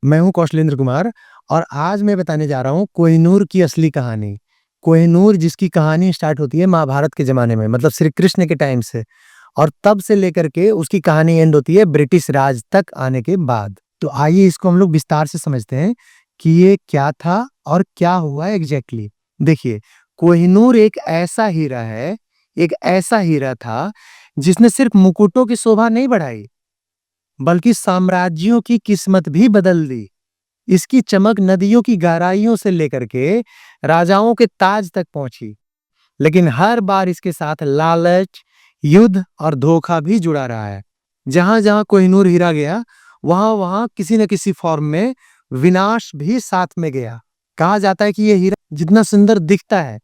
मैं हूँ कौशलेंद्र कुमार और आज मैं बताने जा रहा हूँ कोहिनूर की असली कहानी। कोहिनूर जिसकी कहानी स्टार्ट होती है महाभारत के ज़माने में मतलब श्री कृष्ण के टाइम से और तब से लेकर के उसकी कहानी एंड होती है ब्रिटिश राज तक आने के बाद। तो आइए इसको हम लोग विस्तार से समझते हैं कि ये क्या था और क्या हुआ एग्ज़ैक्टली। देखिए, कोहिनूर एक ऐसा हीरा था जिसने सिर्फ मुकुटों की शोभा नहीं बढ़ाई, बल्कि साम्राज्यों की किस्मत भी बदल दी। इसकी चमक नदियों की गहराइयों से लेकर के राजाओं के ताज तक पहुंची, लेकिन हर बार इसके साथ लालच, युद्ध और धोखा भी जुड़ा रहा है। जहां-जहां कोहिनूर हीरा गया, वहां-वहां किसी न किसी फॉर्म में विनाश भी साथ में गया। कहा जाता है कि ये हीरा जितना सुंदर दिखता है,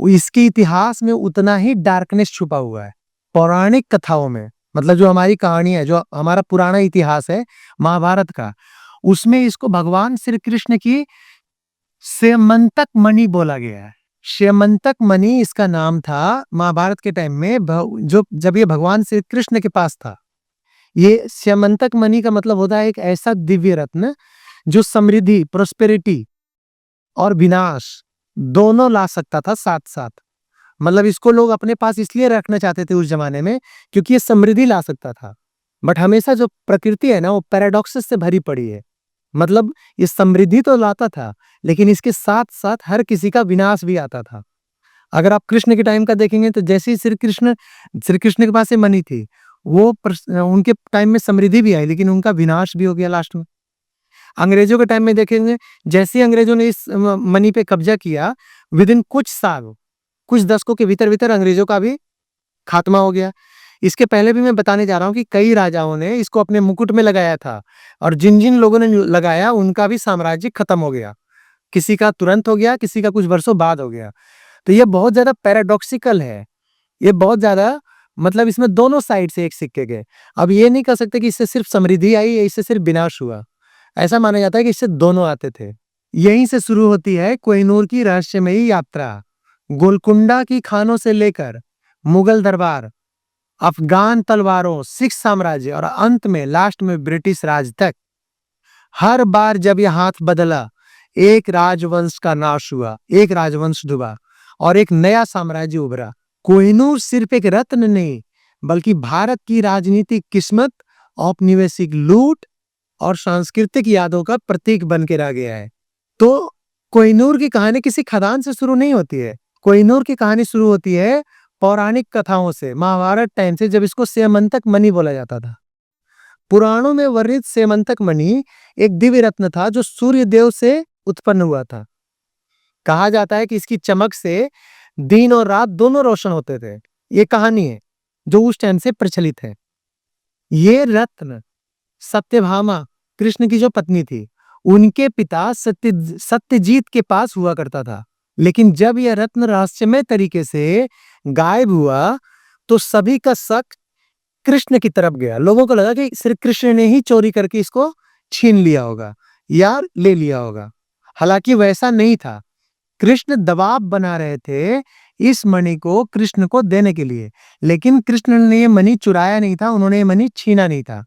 वो इसके इतिहास में उतना ही डार्कनेस छुपा हुआ है। पौराणिक कथाओं में मतलब जो हमारी कहानी है, जो हमारा पुराना इतिहास है महाभारत का, उसमें इसको भगवान श्री कृष्ण की स्यमंतक मणि बोला गया है। स्यमंतक मणि इसका नाम था महाभारत के टाइम में जो जब ये भगवान श्री कृष्ण के पास था। ये स्यमंतक मणि का मतलब होता है एक ऐसा दिव्य रत्न जो समृद्धि, प्रोस्पेरिटी और विनाश दोनों ला सकता था साथ-साथ। मतलब इसको लोग अपने पास इसलिए रखना चाहते थे उस जमाने में क्योंकि ये समृद्धि ला सकता था। बट हमेशा जो प्रकृति है ना, वो पैराडॉक्सेस से भरी पड़ी है। मतलब ये समृद्धि तो लाता था, लेकिन इसके साथ-साथ हर किसी का विनाश भी आता था। अगर आप कृष्ण के टाइम का देखेंगे तो जैसे ही श्री कृष्ण के पास ये मणि थी, उनके टाइम में समृद्धि भी आई, लेकिन उनका विनाश भी हो गया लास्ट में। अंग्रेजों के टाइम में देखेंगे, जैसे ही अंग्रेजों ने इस मणि पे कब्जा किया, विदिन कुछ साल, कुछ दशकों के भीतर-भीतर अंग्रेजों का भी खात्मा हो गया। इसके पहले भी मैं बताने जा रहा हूँ कि कई राजाओं ने इसको अपने मुकुट में लगाया था और जिन-जिन लोगों ने लगाया उनका भी साम्राज्य खत्म हो गया। किसी का तुरंत हो गया, किसी का कुछ वर्षों बाद हो गया। तो ये बहुत ज़्यादा पैराडॉक्सिकल है। ये बहुत ज़्यादा मतलब इसमें दोनों साइड से एक सिक्के के। अब ये नहीं कह सकते कि इससे सिर्फ समृद्धि आई या इससे सिर्फ विनाश हुआ। ऐसा माना जाता है कि इससे दोनों आते थे। यहीं से शुरू होती है कोहिनूर की रहस्यमयी यात्रा। गोलकुंडा की खानों से लेकर मुगल दरबार, अफ़गान तलवारों, सिख साम्राज्य और अंत में लास्ट में ब्रिटिश राज तक। हर बार जब यह हाथ बदला, एक राजवंश का नाश हुआ, एक राजवंश डूबा और एक नया साम्राज्य उभरा। कोहिनूर सिर्फ एक रत्न नहीं, बल्कि भारत की राजनीतिक किस्मत, औपनिवेशिक लूट और सांस्कृतिक यादों का प्रतीक बन के रह गया है। तो कोहिनूर की कहानी किसी खदान से शुरू नहीं होती है। कोहिनूर की कहानी शुरू होती है पौराणिक कथाओं से, महाभारत टाइम से, जब इसको स्यमंतक मणि बोला जाता था। पुराणों में वर्णित स्यमंतक मणि एक दिव्य रत्न था जो सूर्य देव से उत्पन्न हुआ था। कहा जाता है कि इसकी चमक से दिन और रात दोनों रोशन होते थे। ये कहानी है जो उस टाइम से प्रचलित है। ये रत्न सत्यभामा, कृष्ण की जो पत्नी थी, उनके पिता सत्यजीत के पास हुआ करता था। लेकिन जब यह रत्न रहस्यमय तरीके से गायब हुआ, तो सभी का शक कृष्ण की तरफ गया। लोगों को लगा कि श्री कृष्ण ने ही चोरी करके इसको छीन लिया होगा या ले लिया होगा। हालांकि वैसा नहीं था। कृष्ण दबाव बना रहे थे इस मणि को कृष्ण को देने के लिए, लेकिन कृष्ण ने ये मणि चुराया नहीं था, उन्होंने ये मणि छीना नहीं था।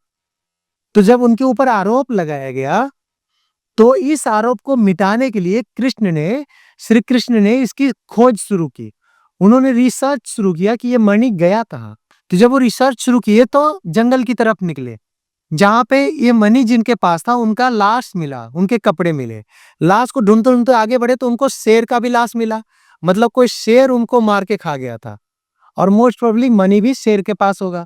तो जब उनके ऊपर आरोप लगाया गया, तो इस आरोप को मिटाने के लिए श्री कृष्ण ने इसकी खोज शुरू की। उन्होंने रिसर्च शुरू किया कि ये मणि गया कहाँ। तो जब वो रिसर्च शुरू किए तो जंगल की तरफ निकले, जहाँ पे ये मणि जिनके पास था उनका लाश मिला, उनके कपड़े मिले। लाश को ढूंढते-ढूंढते आगे बढ़े तो उनको शेर का भी लाश मिला। मतलब कोई शेर उनको मार के खा गया था और मोस्ट प्रोबेबली मणि भी शेर के पास होगा।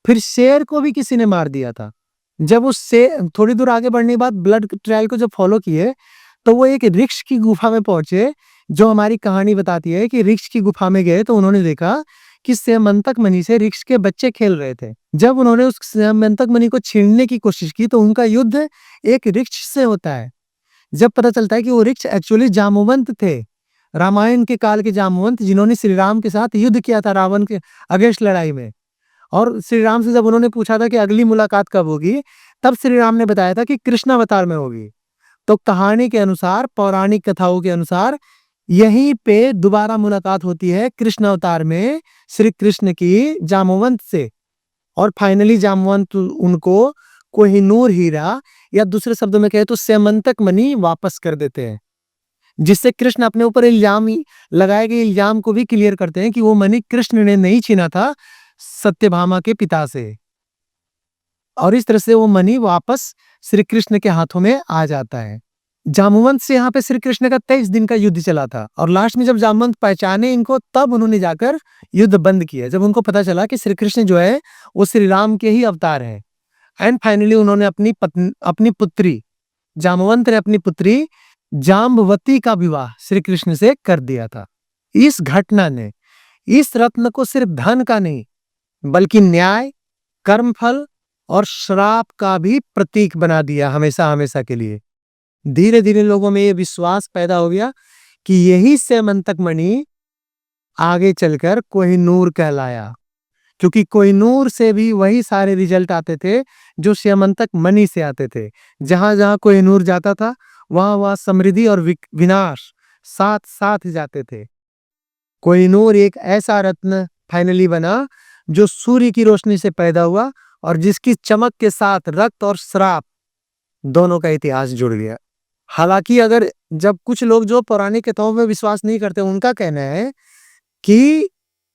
फिर शेर को भी किसी ने मार दिया था। जब उससे थोड़ी दूर आगे बढ़ने के बाद ब्लड ट्रायल को जब फॉलो किए, तो वो एक वृक्ष की गुफा में पहुंचे, जो हमारी कहानी बताती है कि वृक्ष की गुफा में गए तो उन्होंने देखा कि स्यमंतक मणि से वृक्ष के बच्चे खेल रहे थे। जब उन्होंने उस स्यमंतक मणि को छीनने की कोशिश की तो उनका युद्ध एक वृक्ष से होता है। जब पता चलता है कि वो वृक्ष एक्चुअली जामवंत थे, रामायण के काल के जामवंत, जिन्होंने श्री राम के साथ युद्ध किया था रावण के अगेंस्ट लड़ाई में। और श्री राम से जब उन्होंने पूछा था कि अगली मुलाकात कब होगी, तब श्री राम ने बताया था कि कृष्णावतार में होगी। तो कहानी के अनुसार, पौराणिक कथाओं के अनुसार, यहीं पे दोबारा मुलाकात होती है कृष्ण अवतार में श्री कृष्ण की जामवंत से। और फाइनली जामवंत उनको कोहिनूर हीरा या दूसरे शब्दों में कहे तो स्यमंतक मणि वापस कर देते हैं, जिससे कृष्ण अपने ऊपर लगाए गए इल्जाम को भी क्लियर करते हैं कि वो मणि कृष्ण ने नहीं छीना था सत्यभामा के पिता से, और इस तरह से वो मणि वापस श्री कृष्ण के हाथों में आ जाता है। जामवंत से यहाँ पे श्री कृष्ण का 23 दिन का युद्ध चला था, और लास्ट में जब जामवंत पहचाने इनको, तब उन्होंने जाकर युद्ध बंद किया, जब उनको पता चला कि श्री कृष्ण जो है वो श्री राम के ही अवतार है। एंड फाइनली उन्होंने अपनी पुत्री जामवंत ने अपनी पुत्री जाम्बवती का विवाह श्री कृष्ण से कर दिया था। इस घटना ने इस रत्न को सिर्फ धन का नहीं, बल्कि न्याय, कर्मफल और श्राप का भी प्रतीक बना दिया, हमेशा हमेशा के लिए। धीरे धीरे लोगों में ये विश्वास पैदा हो गया कि यही स्यमंतक मणि आगे चलकर कोहिनूर कहलाया, क्योंकि कोहिनूर से भी वही सारे रिजल्ट आते थे जो स्यमंतक मणि से आते थे। जहां जहां कोहिनूर जाता था, वहां वहां समृद्धि और विनाश साथ साथ जाते थे। कोहिनूर एक ऐसा रत्न फाइनली बना जो सूर्य की रोशनी से पैदा हुआ, और जिसकी चमक के साथ रक्त और श्राप दोनों का इतिहास जुड़ गया। हालांकि अगर जब कुछ लोग जो पौराणिक कथाओं में विश्वास नहीं करते, उनका कहना है कि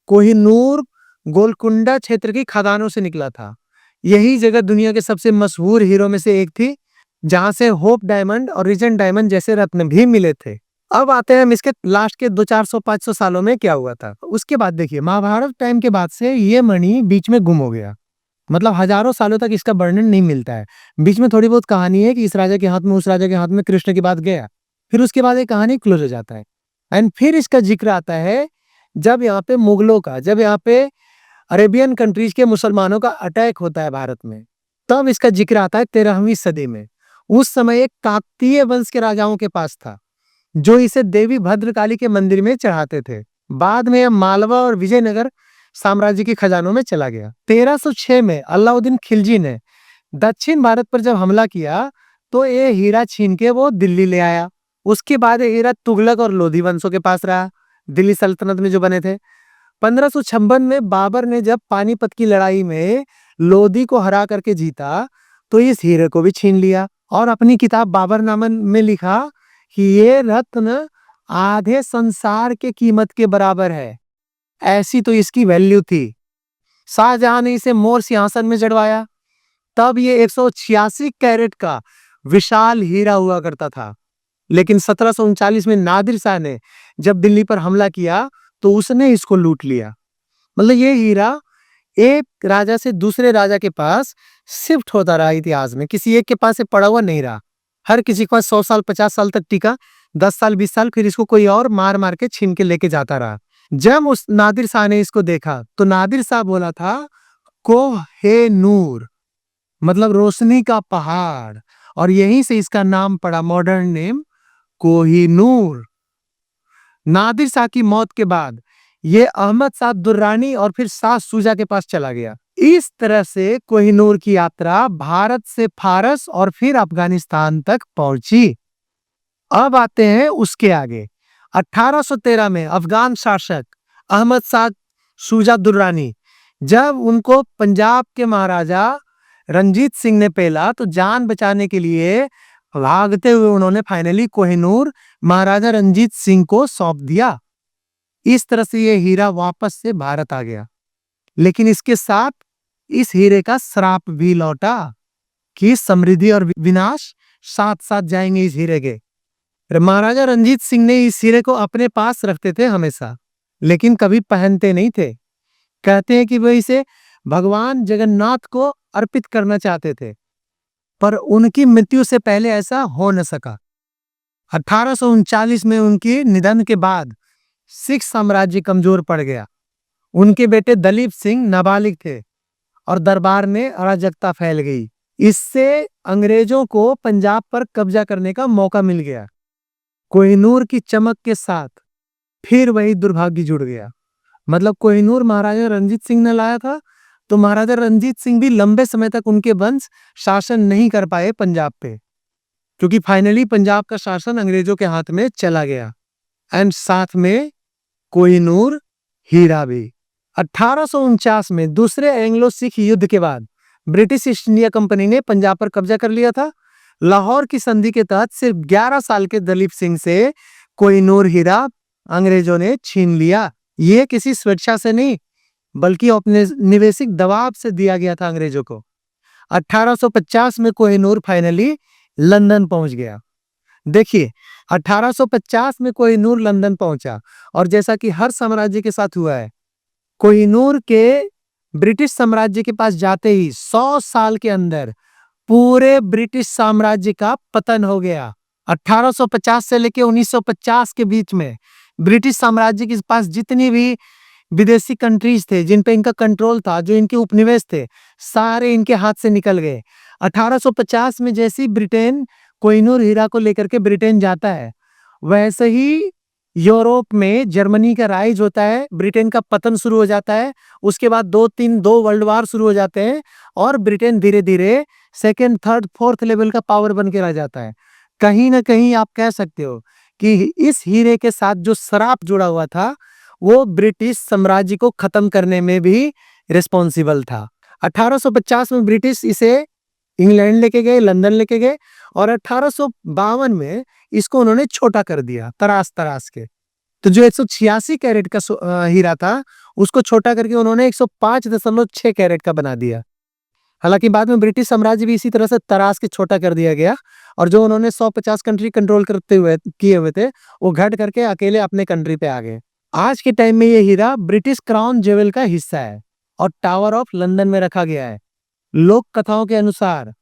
कोहिनूर गोलकुंडा क्षेत्र की खदानों से निकला था। यही जगह दुनिया के सबसे मशहूर हीरो में से एक थी, जहां से होप डायमंड और रिजेंट डायमंड जैसे रत्न भी मिले थे। अब आते हैं हम इसके लास्ट के 200-400-500 सालों में क्या हुआ था। उसके बाद देखिए, महाभारत टाइम के बाद से ये मणि बीच में गुम हो गया, मतलब हजारों सालों तक इसका वर्णन नहीं मिलता है। बीच में थोड़ी बहुत कहानी है कि इस राजा के हाथ में, उस राजा के हाथ में कृष्ण के बाद गया, फिर उसके बाद ये कहानी क्लोज हो जाता है। एंड फिर इसका जिक्र आता है जब यहाँ पे मुगलों का, जब यहाँ पे अरेबियन कंट्रीज के मुसलमानों का अटैक होता है भारत में, तब इसका जिक्र आता है 13वीं सदी में। उस समय एक काकतीय वंश के राजाओं के पास था, जो इसे देवी भद्रकाली के मंदिर में चढ़ाते थे। बाद में यह मालवा और विजयनगर साम्राज्य के खजानों में चला गया। 1306 में अलाउद्दीन खिलजी ने दक्षिण भारत पर जब हमला किया, तो ये हीरा छीन के वो दिल्ली ले आया। उसके बाद ये हीरा तुगलक और लोधी वंशों के पास रहा, दिल्ली सल्तनत में जो बने थे। 1556 में बाबर ने जब पानीपत की लड़ाई में लोधी को हरा करके जीता, तो इस हीरे को भी छीन लिया, और अपनी किताब बाबरनामा में लिखा कि ये रत्न आधे संसार के कीमत के बराबर है। ऐसी तो इसकी वैल्यू थी। शाहजहां ने इसे मोर सिंहासन में जड़वाया, तब ये 186 कैरेट का विशाल हीरा हुआ करता था। लेकिन 1739 में नादिर शाह ने जब दिल्ली पर हमला किया, तो उसने इसको लूट लिया। मतलब ये हीरा एक राजा से दूसरे राजा के पास शिफ्ट होता रहा इतिहास में, किसी एक के पास पड़ा हुआ नहीं रहा। हर किसी के पास 100 साल 50 साल तक टिका, 10 साल 20 साल, फिर इसको कोई और मार मार के छीन के लेके जाता रहा। जब उस नादिर शाह ने इसको देखा, तो नादिर शाह बोला था कोह-ए-नूर, मतलब रोशनी का पहाड़, और यहीं से इसका नाम पड़ा, मॉडर्न नेम कोहिनूर। नादिर शाह की मौत के बाद ये अहमद शाह दुर्रानी और फिर शाह शुजा के पास चला गया। इस तरह से कोहिनूर की यात्रा भारत से फारस और फिर अफगानिस्तान तक पहुंची। अब आते हैं उसके आगे। 1813 में अफगान शासक अहमद शाह शुजा दुर्रानी, जब उनको पंजाब के महाराजा रंजीत सिंह ने पेला, तो जान बचाने के लिए भागते हुए उन्होंने फाइनली कोहिनूर महाराजा रंजीत सिंह को सौंप दिया। इस तरह से ये हीरा वापस से भारत आ गया। लेकिन इसके साथ इस हीरे का श्राप भी लौटा कि समृद्धि और विनाश साथ साथ जाएंगे इस हीरे के। महाराजा रंजीत सिंह ने इस हीरे को अपने पास रखते थे हमेशा, लेकिन कभी पहनते नहीं थे। कहते हैं कि वो इसे भगवान जगन्नाथ को अर्पित करना चाहते थे, पर उनकी मृत्यु से पहले ऐसा हो न सका। 1839 में उनके निधन के बाद सिख साम्राज्य कमजोर पड़ गया। उनके बेटे दलीप सिंह नाबालिग थे और दरबार में अराजकता फैल गई। इससे अंग्रेजों को पंजाब पर कब्जा करने का मौका मिल गया। कोहिनूर की चमक के साथ फिर वही दुर्भाग्य जुड़ गया। मतलब कोहिनूर महाराजा रंजीत सिंह ने लाया था, तो महाराजा रंजीत सिंह भी लंबे समय तक उनके वंश शासन नहीं कर पाए पंजाब पे, क्योंकि फाइनली पंजाब का शासन अंग्रेजों के हाथ में चला गया। एंड साथ में कोहिनूर हीरा भी। 1849 में दूसरे एंग्लो सिख युद्ध के बाद ब्रिटिश ईस्ट इंडिया कंपनी ने पंजाब पर कब्जा कर लिया था। लाहौर की संधि के तहत सिर्फ 11 साल के दलीप सिंह से कोहिनूर हीरा अंग्रेजों ने छीन लिया। ये किसी स्वेच्छा से नहीं, बल्कि अपने निवेशिक दबाव से दिया गया था अंग्रेजों को। 1850 में कोहिनूर फाइनली लंदन पहुंच गया। देखिए, 1850 में कोहिनूर लंदन पहुंचा, और जैसा कि हर साम्राज्य के साथ हुआ है, कोहिनूर के ब्रिटिश साम्राज्य के पास जाते ही 100 साल के अंदर पूरे ब्रिटिश साम्राज्य का पतन हो गया। 1850 से लेकर 1950 के बीच में ब्रिटिश साम्राज्य के पास जितनी भी विदेशी कंट्रीज थे जिन पे इनका कंट्रोल था, जो इनके उपनिवेश थे, सारे इनके हाथ से निकल गए। 1850 में जैसी ब्रिटेन कोहिनूर हीरा को लेकर के ब्रिटेन जाता है, वैसे ही यूरोप में जर्मनी का राइज होता है, ब्रिटेन का पतन शुरू हो जाता है। उसके बाद दो वर्ल्ड वार शुरू हो जाते हैं, और ब्रिटेन धीरे धीरे सेकेंड, थर्ड, फोर्थ लेवल का पावर बन के रह जाता है। कहीं ना कहीं आप कह सकते हो कि इस हीरे के साथ जो श्राप जुड़ा हुआ था, वो ब्रिटिश साम्राज्य को खत्म करने में भी रिस्पॉन्सिबल था। 1850 में ब्रिटिश इसे इंग्लैंड लेके गए, लंदन लेके गए, और 1852 में इसको उन्होंने छोटा कर दिया तराश तराश के। तो जो 186 कैरेट का हीरा था, उसको छोटा करके उन्होंने 105.6 कैरेट का बना दिया। हालांकि बाद में ब्रिटिश साम्राज्य भी इसी तरह से तराश के छोटा कर दिया गया, और जो उन्होंने 150 कंट्री कंट्रोल करते हुए किए हुए थे, वो घट करके अकेले अपने कंट्री पे आ गए। आज के टाइम में ये हीरा ब्रिटिश क्राउन ज्वेल का हिस्सा है और टावर ऑफ लंदन में रखा गया है। लोक कथाओं के अनुसार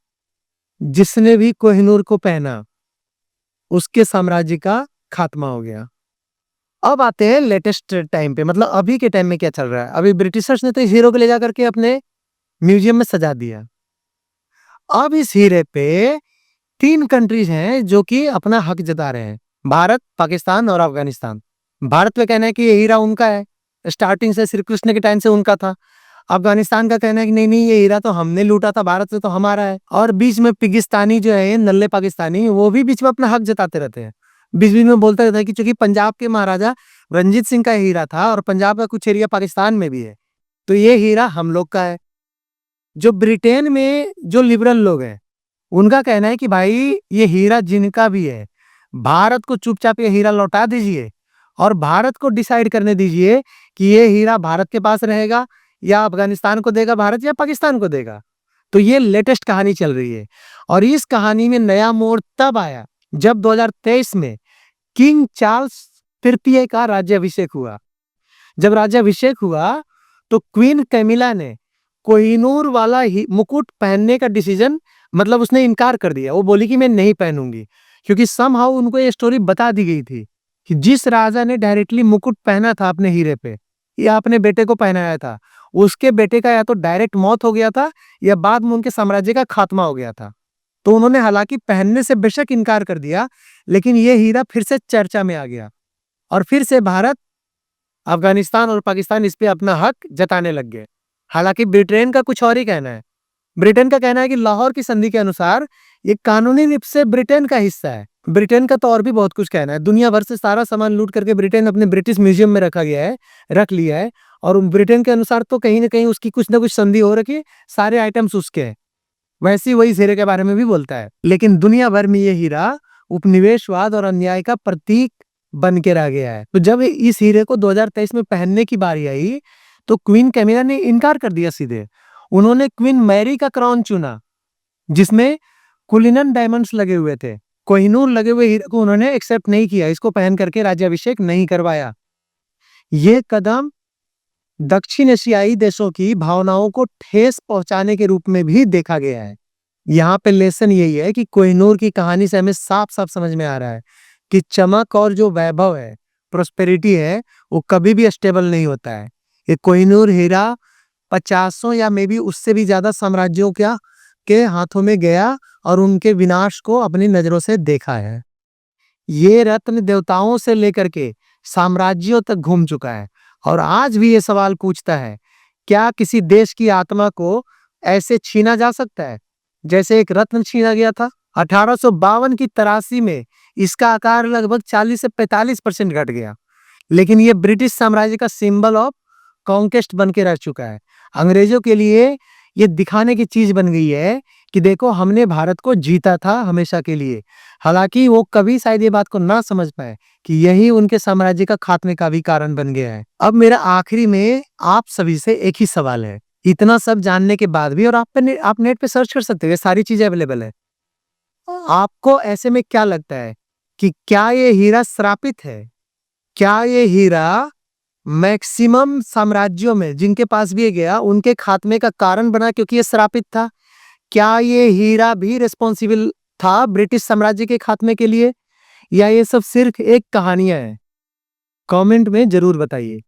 जिसने भी कोहिनूर को पहना, उसके साम्राज्य का खात्मा हो गया। अब आते हैं लेटेस्ट टाइम पे, मतलब अभी के टाइम में क्या चल रहा है। अभी ब्रिटिशर्स ने तो इस हीरो को ले जाकर के अपने म्यूजियम में सजा दिया। अब इस हीरे पे 3 कंट्रीज हैं जो कि अपना हक जता रहे हैं, भारत, पाकिस्तान और अफगानिस्तान। भारत पे कहना है कि ये हीरा उनका है, स्टार्टिंग से श्री कृष्ण के टाइम से उनका था। अफगानिस्तान का कहना है कि नहीं नहीं, ये हीरा तो हमने लूटा था, भारत से तो हमारा है। और बीच में पिगिस्तानी जो है, नल्ले पाकिस्तानी, वो भी बीच में अपना हक जताते रहते हैं। बीच बीच में बोलता रहता है कि चूंकि पंजाब के महाराजा रंजीत सिंह का हीरा था और पंजाब का कुछ एरिया पाकिस्तान में भी है, तो ये हीरा हम लोग का है। जो ब्रिटेन में जो लिबरल लोग हैं, उनका कहना है कि भाई ये हीरा जिनका भी है, भारत को चुपचाप ये हीरा लौटा दीजिए और भारत को डिसाइड करने दीजिए कि ये हीरा भारत के पास रहेगा या अफगानिस्तान को देगा भारत, या पाकिस्तान को देगा। तो ये लेटेस्ट कहानी चल रही है, और इस कहानी में नया मोड़ तब आया जब 2023 में किंग चार्ल्स तृतीय का राज्याभिषेक हुआ। जब राज्याभिषेक हुआ तो क्वीन कैमिला ने कोहिनूर वाला मुकुट पहनने का डिसीजन, मतलब उसने इनकार कर दिया। वो बोली कि मैं नहीं पहनूंगी, क्योंकि समहाउ उनको ये स्टोरी बता दी गई थी कि जिस राजा ने डायरेक्टली मुकुट पहना था अपने हीरे पे या अपने बेटे को पहनाया था, उसके बेटे का या तो डायरेक्ट मौत हो गया था या बाद में उनके साम्राज्य का खात्मा हो गया था। तो उन्होंने हालांकि पहनने से बेशक इनकार कर दिया, लेकिन ये हीरा फिर से चर्चा में आ गया और फिर से भारत, अफगानिस्तान और पाकिस्तान इस पे अपना हक जताने लग गए। हालांकि ब्रिटेन का कुछ और ही कहना है। ब्रिटेन का कहना है कि लाहौर की संधि के अनुसार ये कानूनी रूप से ब्रिटेन का हिस्सा है। ब्रिटेन का तो और भी बहुत कुछ कहना है। दुनिया भर से सारा सामान लूट करके ब्रिटेन अपने ब्रिटिश म्यूजियम में रख लिया है, और ब्रिटेन के अनुसार तो कहीं ना कहीं उसकी कुछ ना कुछ संधि हो रखी है, सारे आइटम्स उसके हैं। वैसे वही हीरे के बारे में भी बोलता है, लेकिन दुनिया भर में ये हीरा उपनिवेशवाद और अन्याय का प्रतीक बन के रह गया है। तो जब इस हीरे को 2023 में पहनने की बारी आई, तो क्वीन कैमिला ने इनकार कर दिया सीधे। उन्होंने क्वीन मैरी का क्राउन चुना, जिसमें कुलिनन डायमंड्स लगे हुए थे। कोहिनूर लगे हुए हीरे को उन्होंने एक्सेप्ट नहीं किया, इसको पहन करके राज्याभिषेक नहीं करवाया। ये कदम दक्षिण एशियाई देशों की भावनाओं को ठेस पहुंचाने के रूप में भी देखा गया है। यहाँ पे लेसन यही है कि कोहिनूर की कहानी से हमें साफ साफ समझ में आ रहा है कि चमक और जो वैभव है, प्रोस्पेरिटी है, वो कभी भी स्टेबल नहीं होता है। ये कोहिनूर हीरा 50 या मे बी उससे भी ज्यादा साम्राज्यों के हाथों में गया और उनके विनाश को अपनी नजरों से देखा है। ये रत्न देवताओं से लेकर के साम्राज्यों तक घूम चुका है, और आज भी ये सवाल पूछता है, क्या किसी देश की आत्मा को ऐसे छीना जा सकता है जैसे एक रत्न छीना गया था? 1852 की तराशी में इसका आकार लगभग 40 से 45% घट गया, लेकिन ये ब्रिटिश साम्राज्य का सिंबल ऑफ कॉन्क्वेस्ट बन के रह चुका है। अंग्रेजों के लिए ये दिखाने की चीज बन गई है कि देखो हमने भारत को जीता था हमेशा के लिए। हालाँकि वो कभी शायद ये बात को ना समझ पाए कि यही उनके साम्राज्य का खात्मे का भी कारण बन गया है। अब मेरा आखिरी में आप सभी से एक ही सवाल है। इतना सब जानने के बाद भी और आप नेट पे सर्च कर सकते हो, ये सारी चीज़ें अवेलेबल है। आपको ऐसे में क्या लगता है कि क्या ये हीरा श्रापित है? क्या ये हीरा मैक्सिमम साम्राज्यों में जिनके पास भी ये गया, उनके खात्मे का कारण बना क्योंकि ये श्रापित था? क्या ये हीरा भी रिस्पॉन्सिबल था ब्रिटिश साम्राज्य के खात्मे के लिए? या ये सब सिर्फ एक कहानियाँ हैं? कमेंट में ज़रूर बताइए।